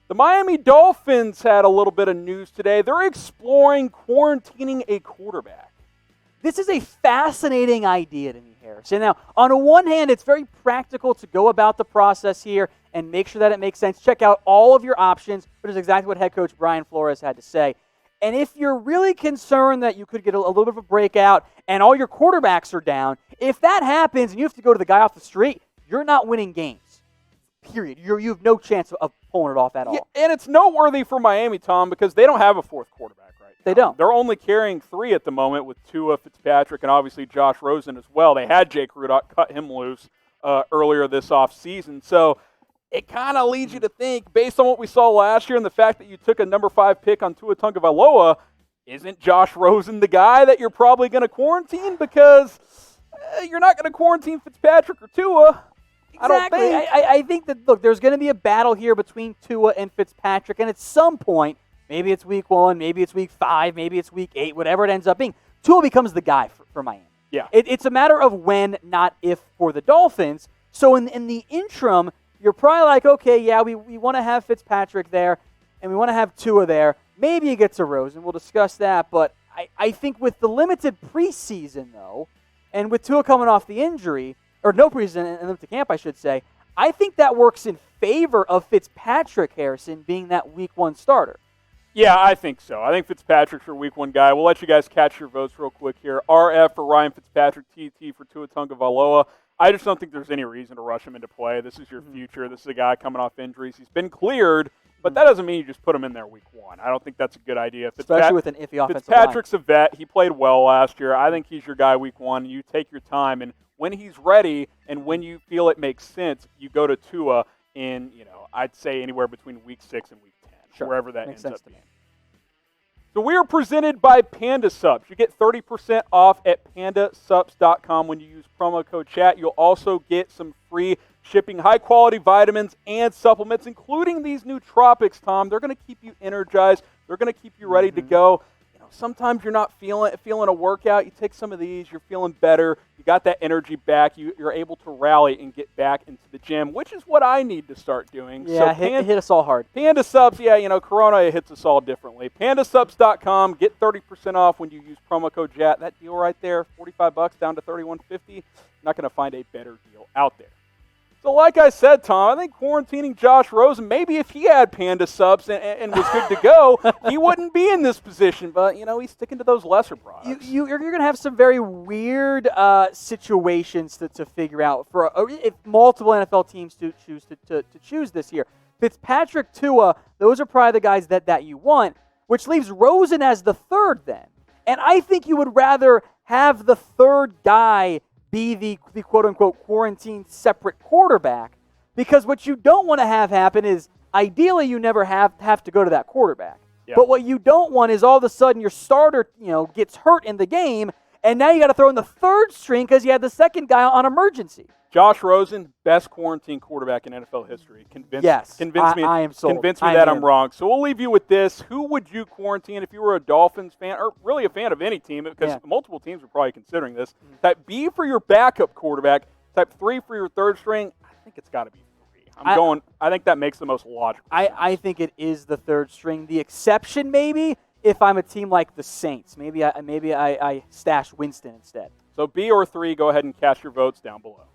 The Miami Dolphins had a little bit of news today. They're exploring quarantining a quarterback. This is a fascinating idea to me, Harrison. Now, on the one hand, it's very practical to go about the process here and make sure that it makes sense. Check out all of your options, which is exactly what head coach Brian Flores had to say. And if you're really concerned that you could get a little bit of a breakout and all your quarterbacks are down, if that happens and you have to go to the guy off the street, you're not winning games. Period. You have no chance of pulling it off at all. Yeah, and it's noteworthy for Miami, Tom, because they don't have a fourth quarterback right now. They don't. They're only carrying 3 at the moment with Tua, Fitzpatrick, and obviously Josh Rosen as well. They had Jake Rudock cut him loose earlier this offseason. So it kind of leads you to think, based on what we saw last year and the fact that you took a number 5 pick on Tua Tagovailoa, isn't Josh Rosen the guy that you're probably going to quarantine? Because you're not going to quarantine Fitzpatrick or Tua. Exactly. I think that, look, there's going to be a battle here between Tua and Fitzpatrick, and at some point, maybe it's week 1, maybe it's week 5, maybe it's week 8, whatever it ends up being, Tua becomes the guy for Miami. Yeah. It's a matter of when, not if, for the Dolphins. So in the interim, you're probably like, okay, yeah, we want to have Fitzpatrick there, and we want to have Tua there. Maybe it gets a Rosen. We'll discuss that. But I think with the limited preseason, though, and with Tua coming off the injury, or no preseason and limited camp, I should say, I think that works in favor of Fitzpatrick, Harrison, being that week 1 starter. Yeah, I think so. I think Fitzpatrick's your week 1 guy. We'll let you guys catch your votes real quick here. RF for Ryan Fitzpatrick, TT for Tua Tagovailoa. I just don't think there's any reason to rush him into play. This is your future. This is a guy coming off injuries. He's been cleared, but that doesn't mean you just put him in there week 1. I don't think that's a good idea. Especially with an iffy offensive Fitzpatrick's a vet. He played well last year. I think he's your guy week 1. You take your time, and when he's ready and when you feel it makes sense, you go to Tua in, I'd say anywhere between week 6 and week 10, wherever that makes ends up sense being. So we are presented by Panda Subs. You get 30% off at pandasubs.com when you use promo code CHAT. You'll also get some free shipping, high-quality vitamins and supplements, including these nootropics, Tom. They're going to keep you energized. They're going to keep you ready to go. Sometimes you're not feeling a workout. You take some of these, you're feeling better. You got that energy back. You're able to rally and get back into the gym, which is what I need to start doing. Yeah, so hit us all hard. Panda Subs, Corona, it hits us all differently. Pandasubs.com, get 30% off when you use promo code JAT. That deal right there, $45 down to $31.50. Not going to find a better deal out there. So like I said, Tom, I think quarantining Josh Rosen, maybe if he had Panda Subs and was good to go, he wouldn't be in this position. But, he's sticking to those lesser products. You're going to have some very weird situations to figure out for if multiple NFL teams to choose this year. Fitzpatrick, Tua, those are probably the guys that you want, which leaves Rosen as the third then. And I think you would rather have the third guy be the quote-unquote quarantine separate quarterback, because what you don't want to have happen is ideally you never have to go to that quarterback. Yeah. But what you don't want is all of a sudden your starter gets hurt in the game, and now you got to throw in the third string because you had the second guy on emergency. Josh Rosen, best quarantine quarterback in NFL history. Convince me. I am sold. Convince me that I'm wrong. So we'll leave you with this. Who would you quarantine if you were a Dolphins fan, or really a fan of any team, because multiple teams are probably considering this. Type B for your backup quarterback. Type 3 for your third string. I think it's got to be 3. I think that makes the most logical sense. I think it is the third string. The exception maybe if I'm a team like the Saints. Maybe I stash Winston instead. So B or 3, go ahead and cast your votes down below.